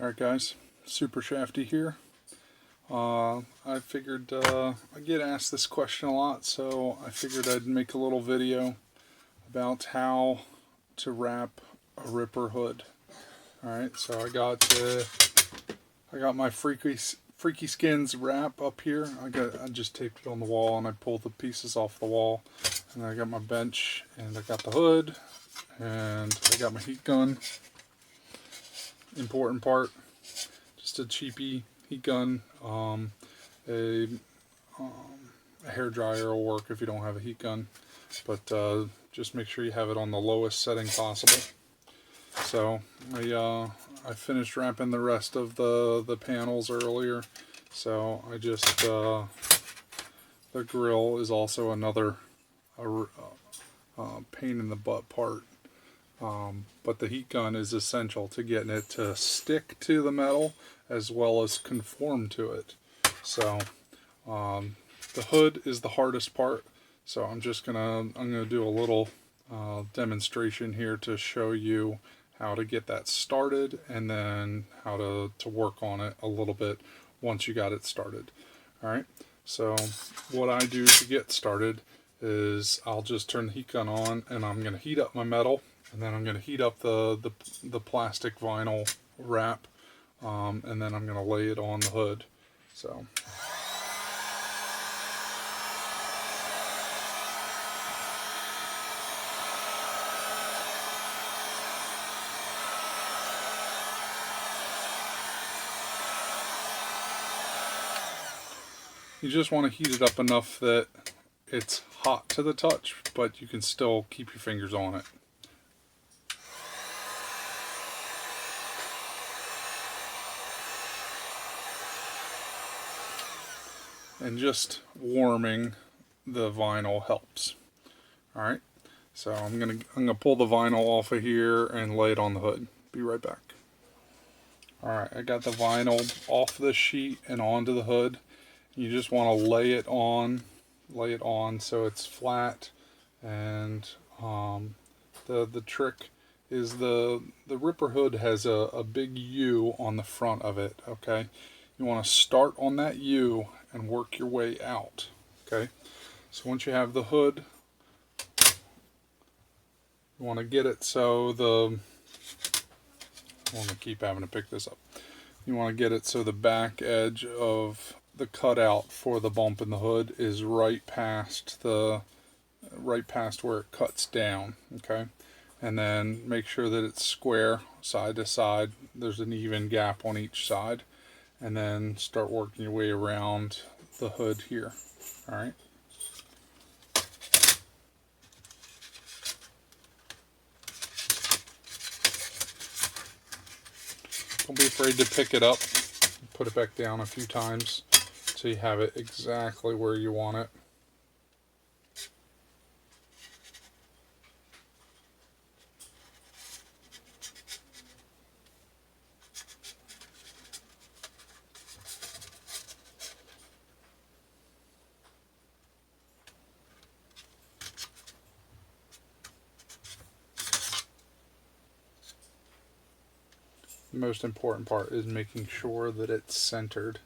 Alright guys, Super Shafty here. I figured I get asked this question a lot, so I figured I'd make a little video about how to wrap a Ripper hood. Alright, so I got my Freqeskinz wrap up here. I just taped it on the wall and I pulled the pieces off the wall. And I got my bench and I got the hood and I got my heat gun. Important part, just a cheapy heat gun. A hair dryer will work if you don't have a heat gun, but just make sure you have it on the lowest setting possible. So I finished wrapping the rest of the panels earlier, so I just the grill is also another pain in the butt part. But the heat gun is essential to getting it to stick to the metal as well as conform to it. So the hood is the hardest part. So I'm gonna do a little demonstration here to show you how to get that started and then how to work on it a little bit once you got it started. All right. So what I do to get started is I'll just turn the heat gun on and I'm gonna heat up my metal. And then I'm going to heat up the plastic vinyl wrap, and then I'm going to lay it on the hood. So you just want to heat it up enough that it's hot to the touch, but you can still keep your fingers on it. And just warming the vinyl helps. All right, so I'm gonna pull the vinyl off of here and lay it on the hood. Be right back. All right, I got the vinyl off the sheet and onto the hood. You just want to lay it on so it's flat. And the trick is the Ripper hood has a big U on the front of it. Okay, you want to start on that U and work your way out. Okay, so once you have the hood, you want to get it so I want to keep having to pick this up. You want to get it so the back edge of the cutout for the bump in the hood is right past where it cuts down. Okay, and then make sure that it's square side to side. There's an even gap on each side, and then start working your way around the hood here. All right. Don't be afraid to pick it up. Put it back down a few times so you have it exactly where you want it. The most important part is making sure that it's centered.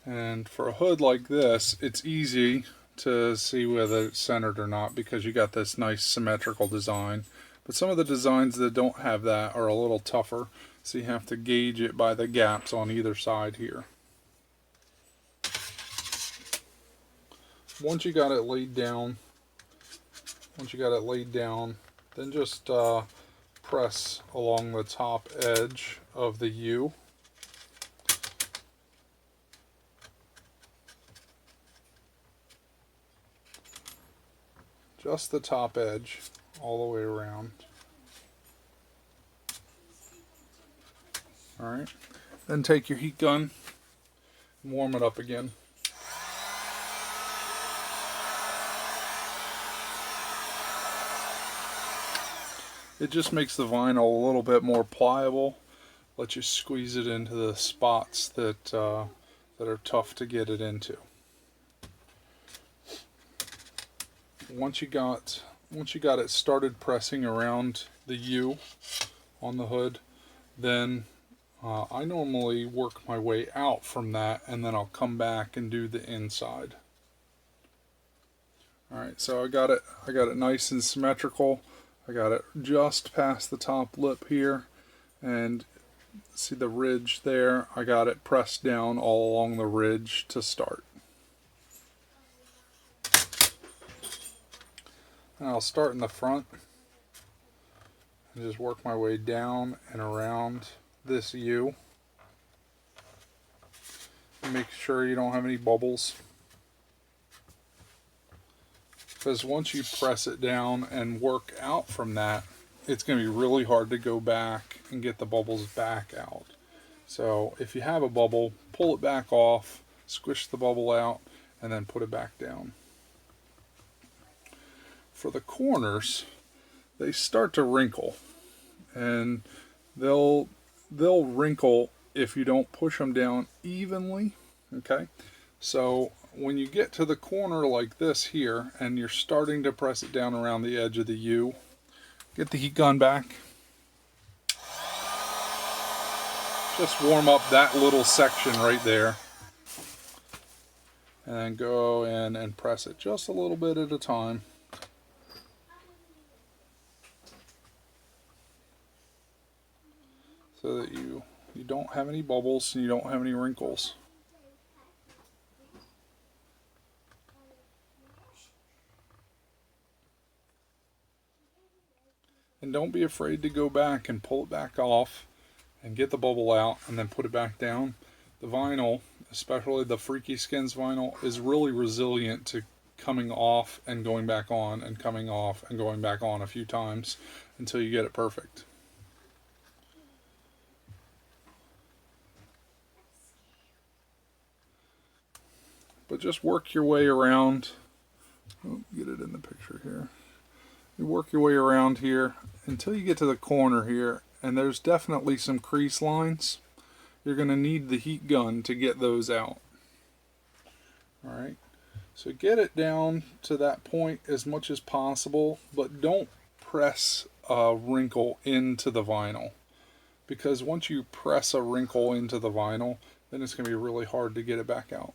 And for a hood like this, it's easy to see whether it's centered or not because you got this nice symmetrical design. But some of the designs that don't have that are a little tougher, so you have to gauge it by the gaps on either side here. Once you got it laid down, then just press along the top edge of the U. Just the top edge all the way around. All right, then take your heat gun and warm it up again. It just makes the vinyl a little bit more pliable, lets you squeeze it into the spots that are tough to get it into. Once you got once you got it started pressing around the U on the hood, then I normally work my way out from that, and then I'll come back and do the inside. Alright, so I got it nice and symmetrical. I got it just past the top lip here, and see the ridge there? I got it pressed down all along the ridge to start. And I'll start in the front and just work my way down and around this U. Make sure you don't have any bubbles, because once you press it down and work out from that, it's going to be really hard to go back and get the bubbles back out. So if you have a bubble, pull it back off, squish the bubble out, and then put it back down. For the corners, they start to wrinkle, and they'll wrinkle if you don't push them down evenly. Okay, so when you get to the corner like this here, and you're starting to press it down around the edge of the U, get the heat gun back. Just warm up that little section right there, and then go in and press it just a little bit at a time. So that you don't have any bubbles and you don't have any wrinkles. And don't be afraid to go back and pull it back off and get the bubble out and then put it back down. The vinyl, especially the Freqeskinz vinyl, is really resilient to coming off and going back on and coming off and going back on a few times until you get it perfect. But just work your way around. Oh, get it in the picture here. You work your way around here until you get to the corner here, and there's definitely some crease lines. You're going to need the heat gun to get those out. Alright, so get it down to that point as much as possible, but don't press a wrinkle into the vinyl, because once you press a wrinkle into the vinyl, then it's going to be really hard to get it back out.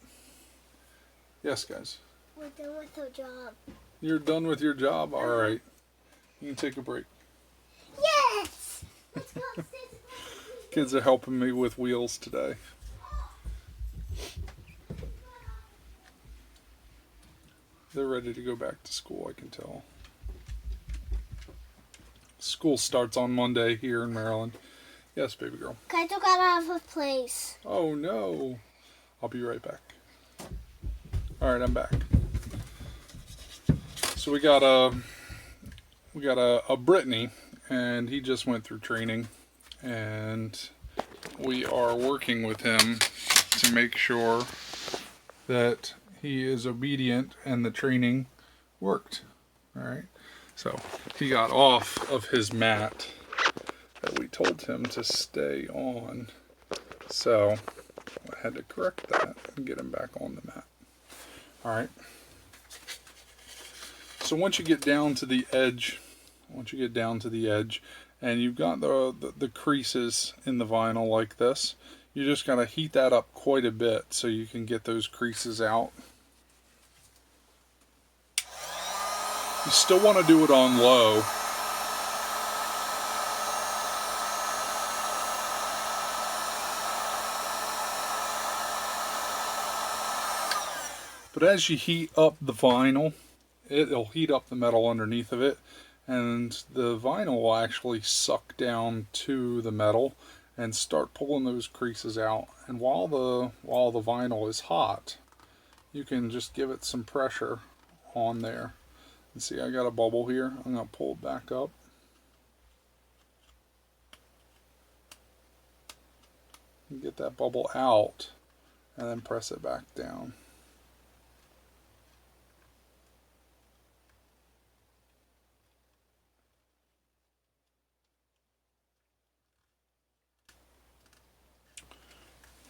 Yes, guys? We're done with our job. You're done with your job? Alright. You can take a break. Yes! Kids are helping me with wheels today. They're ready to go back to school, I can tell. School starts on Monday here in Maryland. Yes, baby girl. Kaito got out of a place. Oh no. I'll be right back. Alright, I'm back. So we got a Brittany, and he just went through training, and we are working with him to make sure that he is obedient and the training worked. Alright, so he got off of his mat that we told him to stay on, so I had to correct that and get him back on the mat. Alright, so once you get down to the edge, and you've got the creases in the vinyl like this, you just got to heat that up quite a bit so you can get those creases out. You still want to do it on low. But as you heat up the vinyl, it'll heat up the metal underneath of it, and the vinyl will actually suck down to the metal and start pulling those creases out. And while the vinyl is hot, you can just give it some pressure on there. And see, I got a bubble here. I'm going to pull it back up. And get that bubble out, and then press it back down.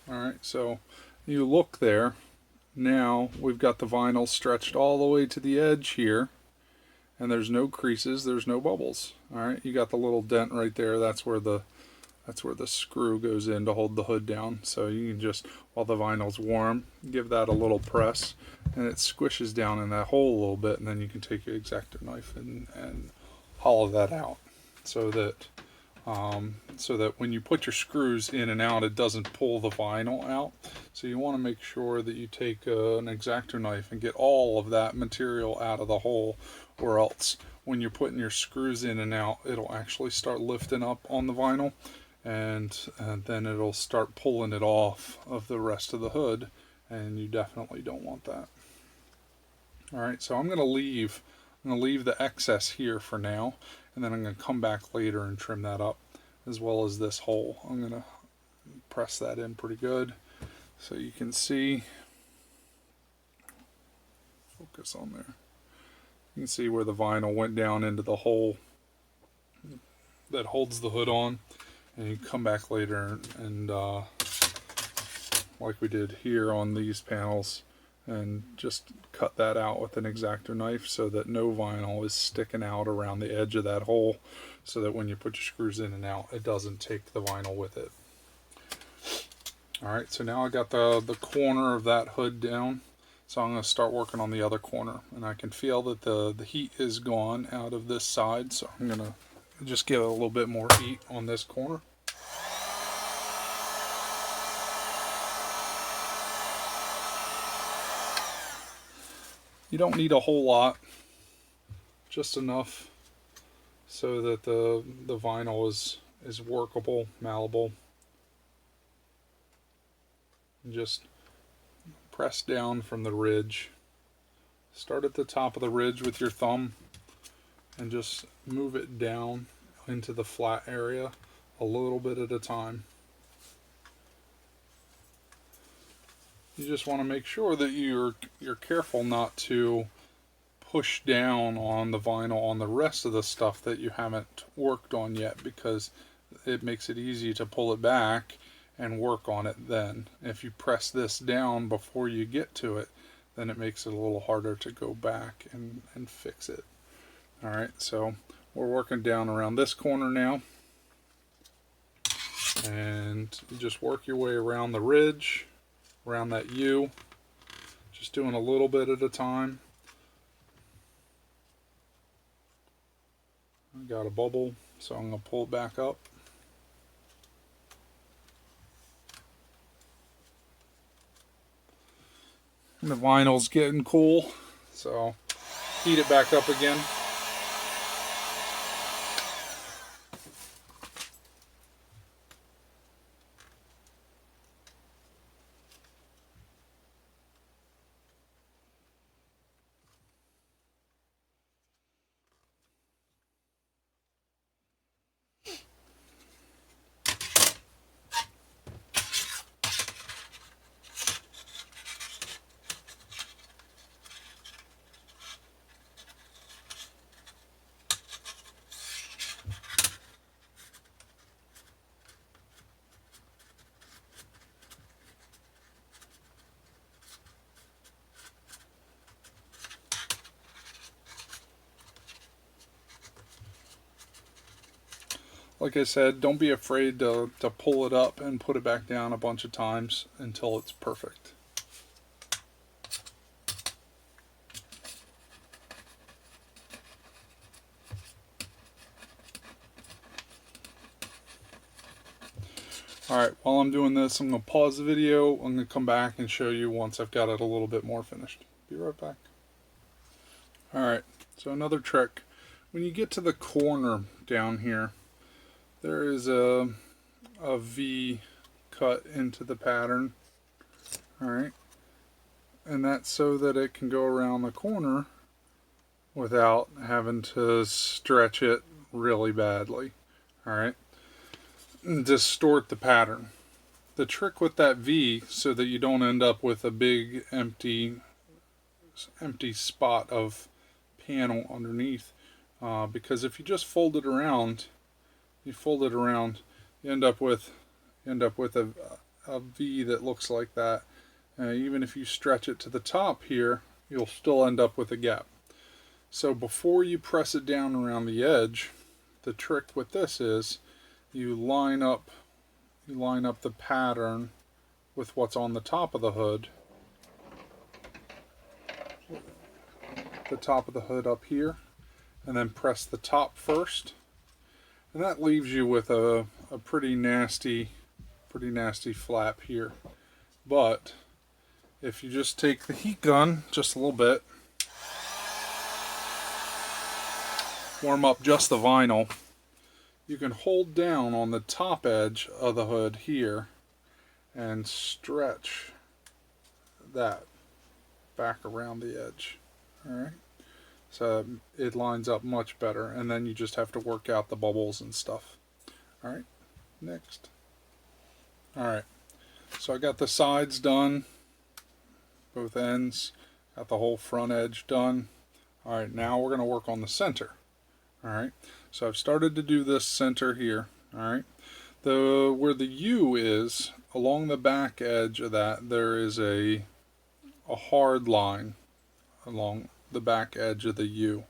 Alright, so you look there. Now we've got the vinyl stretched all the way to the edge here, and there's no creases, there's no bubbles. All right, you got the little dent right there. That's where the screw goes in to hold the hood down. So you can just, while the vinyl's warm, give that a little press, and it squishes down in that hole a little bit, and then you can take your X-Acto knife and hollow that out, so that when you put your screws in and out, it doesn't pull the vinyl out. So you want to make sure that you take an X-Acto knife and get all of that material out of the hole, or else when you're putting your screws in and out, it'll actually start lifting up on the vinyl, and then it'll start pulling it off of the rest of the hood, and you definitely don't want that. All right, so I'm going to leave the excess here for now, and then I'm going to come back later and trim that up, as well as this hole. I'm going to press that in pretty good so you can see. Focus on there. You can see where the vinyl went down into the hole that holds the hood on, and you come back later and like we did here on these panels, and just cut that out with an X-Acto knife so that no vinyl is sticking out around the edge of that hole, so that when you put your screws in and out, it doesn't take the vinyl with it. Alright, so now I got the corner of that hood down, so I'm going to start working on the other corner, and I can feel that the heat is gone out of this side, so I'm going to just give it a little bit more heat on this corner. You don't need a whole lot, just enough so that the vinyl is workable, malleable. And just press down from the ridge. Start at the top of the ridge with your thumb and just move it down into the flat area a little bit at a time. You just want to make sure that you're careful not to push down on the vinyl on the rest of the stuff that you haven't worked on yet, because it makes it easy to pull it back and work on it then. If you press this down before you get to it, then it makes it a little harder to go back and fix it. Alright, so we're working down around this corner now, and you just work your way around the ridge, around that U, just doing a little bit at a time. I got a bubble, so I'm going to pull it back up. And the vinyl's getting cool, so heat it back up again. Like I said, don't be afraid to pull it up and put it back down a bunch of times until it's perfect. Alright, while I'm doing this, I'm going to pause the video. I'm going to come back and show you once I've got it a little bit more finished. Be right back. Alright, so another trick. When you get to the corner down here, there is a V cut into the pattern. Alright, and that's so that it can go around the corner without having to stretch it really badly. Alright, and distort the pattern. The trick with that V, so that you don't end up with a big empty spot of panel underneath, because if you just fold it around, you end up with a V that looks like that. Even if you stretch it to the top here, you'll still end up with a gap. So before you press it down around the edge, the trick with this is you line up the pattern with what's on the top of the hood. The top of the hood up here, and then press the top first. And that leaves you with a pretty nasty flap here. But if you just take the heat gun just a little bit, warm up just the vinyl, you can hold down on the top edge of the hood here and stretch that back around the edge. Alright, so it lines up much better, and then you just have to work out the bubbles and stuff. Alright, next. Alright, so I got the sides done, both ends, got the whole front edge done. Alright, now we're going to work on the center. Alright, so I've started to do this center here. Alright, where the U is, along the back edge of that, there is a hard line along the back edge of the U.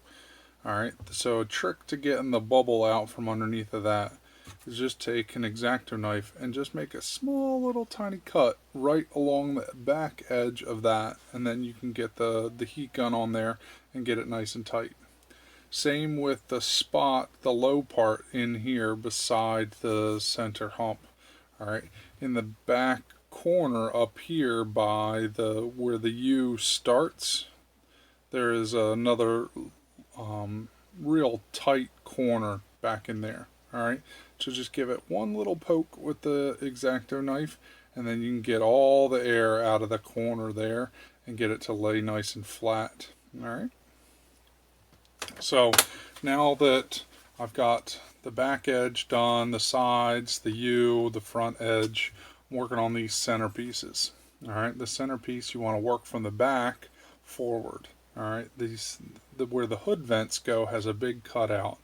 Alright, so a trick to getting the bubble out from underneath of that is just take an X-Acto knife and just make a small little tiny cut right along the back edge of that, and then you can get the heat gun on there and get it nice and tight. Same with the spot, the low part in here beside the center hump. Alright, in the back corner up here by where the U starts, there is another real tight corner back in there. Alright, so just give it one little poke with the X-Acto knife, and then you can get all the air out of the corner there and get it to lay nice and flat. Alright, so now that I've got the back edge done, the sides, the U, the front edge, I'm working on these center pieces. Alright, the center piece you want to work from the back forward. Alright, where the hood vents go has a big cutout,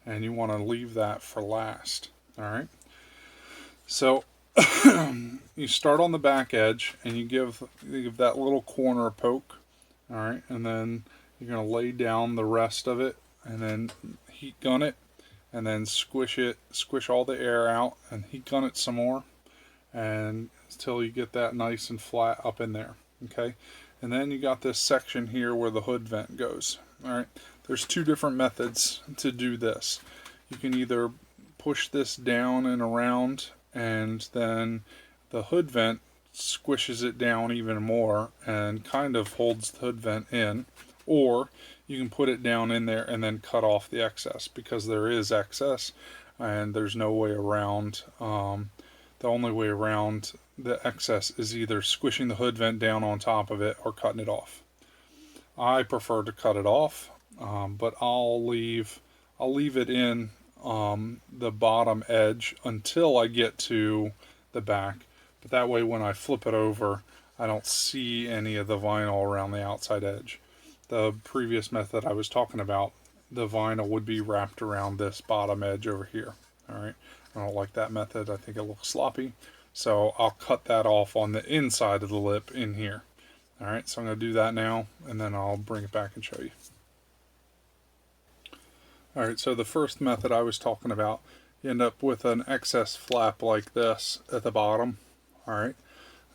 and you want to leave that for last. Alright, so you start on the back edge and you give that little corner a poke. Alright, and then you're going to lay down the rest of it and then heat gun it, and then squish all the air out and heat gun it some more, and until you get that nice and flat up in there. Okay, and then you got this section here where the hood vent goes. Alright, there's two different methods to do this. You can either push this down and around, and then the hood vent squishes it down even more and kind of holds the hood vent in, or you can put it down in there and then cut off the excess, because there is excess and there's no way around. The only way around the excess is either squishing the hood vent down on top of it or cutting it off. I prefer to cut it off, but I'll leave it in the bottom edge until I get to the back. But that way when I flip it over, I don't see any of the vinyl around the outside edge. The previous method I was talking about, the vinyl would be wrapped around this bottom edge over here. Alright, I don't like that method. I think it looks sloppy. So I'll cut that off on the inside of the lip in here. Alright, so I'm going to do that now, and then I'll bring it back and show you. Alright, so the first method I was talking about, you end up with an excess flap like this at the bottom. Alright,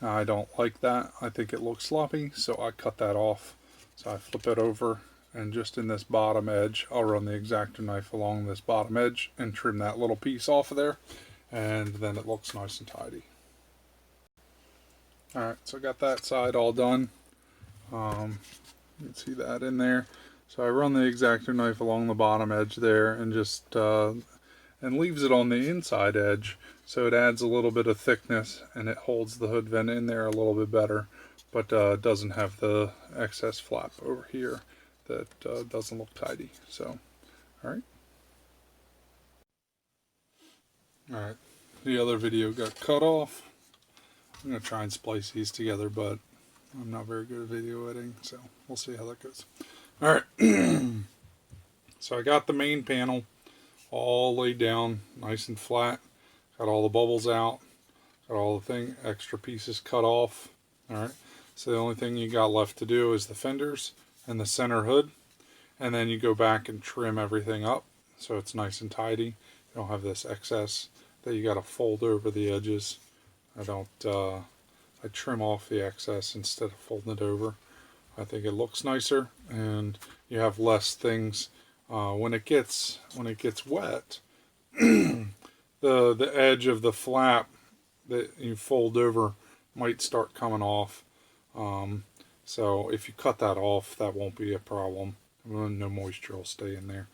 now I don't like that. I think it looks sloppy, so I cut that off. So I flip it over, and just in this bottom edge, I'll run the X-Acto knife along this bottom edge and trim that little piece off of there, and then it looks nice and tidy. Alright, so I got that side all done. You can see that in there. So I run the X-Acto knife along the bottom edge there, and just and leaves it on the inside edge, so it adds a little bit of thickness and it holds the hood vent in there a little bit better, but doesn't have the excess flap over here that doesn't look tidy. So, alright. Alright, the other video got cut off. I'm going to try and splice these together, but I'm not very good at video editing, so we'll see how that goes. Alright, so I got the main panel all laid down nice and flat. Got all the bubbles out. Got all the extra pieces cut off. Alright, so the only thing you got left to do is the fenders and the center hood. and then you go back and trim everything up so it's nice and tidy. You don't have this excess that you got to fold over the edges. I don't. I trim off the excess instead of folding it over. I think it looks nicer, and you have less things. When it gets wet, the edge of the flap that you fold over might start coming off. So if you cut that off, that won't be a problem. No moisture will stay in there.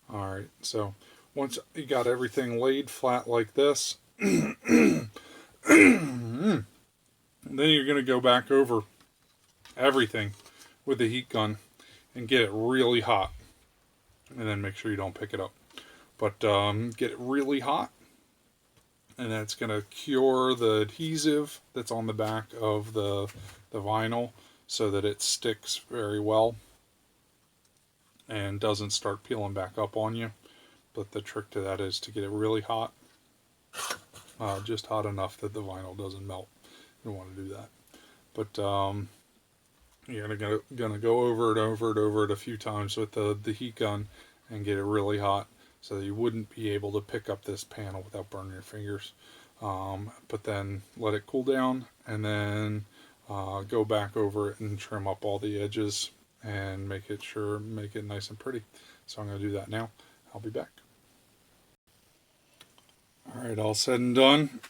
All right. So once you got everything laid flat like this, then you're going to go back over everything with the heat gun and get it really hot, and then make sure you don't pick it up. But get it really hot, and that's going to cure the adhesive that's on the back of the vinyl so that it sticks very well and doesn't start peeling back up on you. But the trick to that is to get it really hot, just hot enough that the vinyl doesn't melt. You don't want to do that. But you're gonna go over it a few times with the heat gun and get it really hot so that you wouldn't be able to pick up this panel without burning your fingers. But then let it cool down, and then go back over it and trim up all the edges and make it nice and pretty. So I'm going to do that now. I'll be back. Alright, all said and done.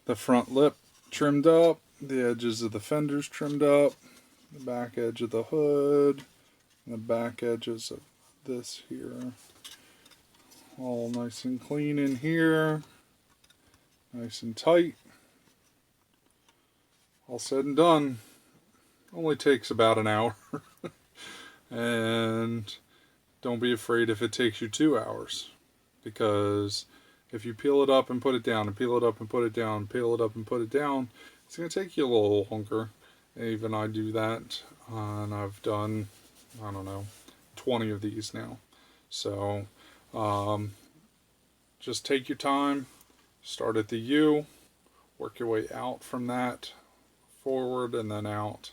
The front lip trimmed up, the edges of the fenders trimmed up, the back edge of the hood, and the back edges of this here. All nice and clean in here. Nice and tight. All said and done. Only takes about an hour. And don't be afraid if it takes you 2 hours. Because if you peel it up and put it down, and peel it up and put it down, peel it up and put it down, it's going to take you a little longer. Even I do that. And I've done, I don't know, 20 of these now. So just take your time. Start at the U. Work your way out from that. Forward and then out.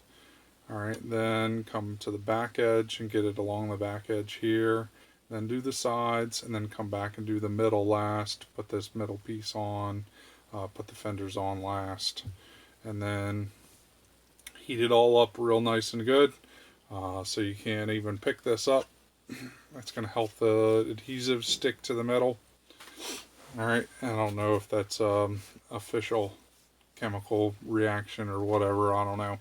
Alright, then come to the back edge and get it along the back edge here. Then do the sides, and then come back and do the middle last. Put this middle piece on. Put the fenders on last. And then heat it all up real nice and good. So you can't even pick this up. That's going to help the adhesive stick to the metal. Alright, I don't know if that's official chemical reaction or whatever, I don't know.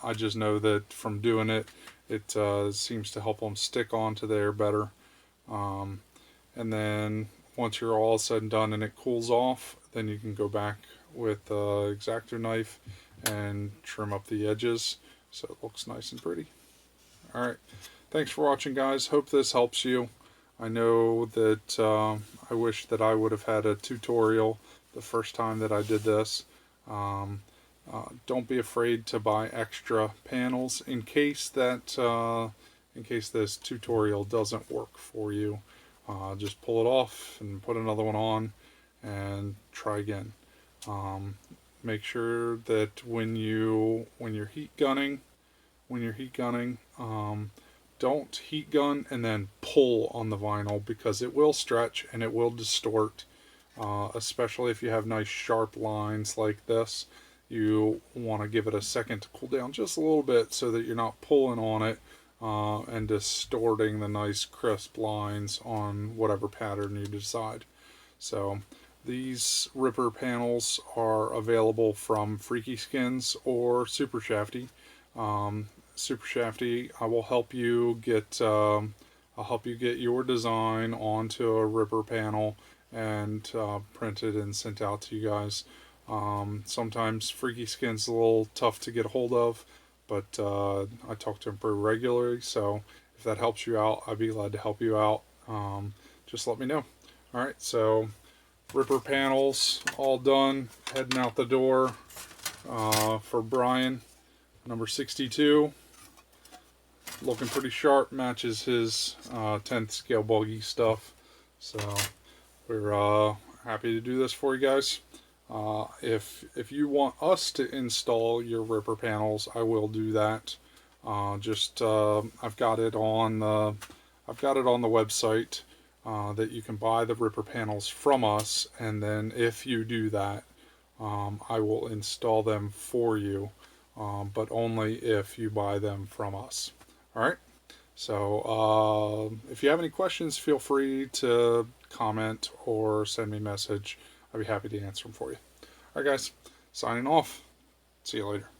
I just know that from doing it, it seems to help them stick onto there better. And then once you're all said and done and it cools off, then you can go back with an X-Acto knife and trim up the edges so it looks nice and pretty. Alright, thanks for watching, guys. Hope this helps you. I know that I wish that I would have had a tutorial the first time that I did this. Don't be afraid to buy extra panels in case this tutorial doesn't work for you. Just pull it off and put another one on and try again. Make sure that when you're heat gunning, don't heat gun and then pull on the vinyl, because it will stretch and it will distort, especially if you have nice sharp lines like this. You want to give it a second to cool down just a little bit so that you're not pulling on it and distorting the nice crisp lines on whatever pattern you decide. So these Ripper panels are available from Freqeskinz or Super Shafty. Super Shafty, I will help you get your design onto a Ripper panel and print it and sent out to you guys. Sometimes Freqeskinz is a little tough to get a hold of, but I talk to him pretty regularly, so if that helps you out, I'd be glad to help you out. Just let me know. Alright, so Ripper panels all done, heading out the door for Brian, number 62. Looking pretty sharp, matches his 10th scale buggy stuff. So we're happy to do this for you guys. If you want us to install your Ripper panels, I will do that. I've got it on the website that you can buy the Ripper panels from us, and then if you do that, I will install them for you, but only if you buy them from us. All right. So if you have any questions, feel free to comment or send me a message. I'd be happy to answer them for you. All right, guys. Signing off. See you later.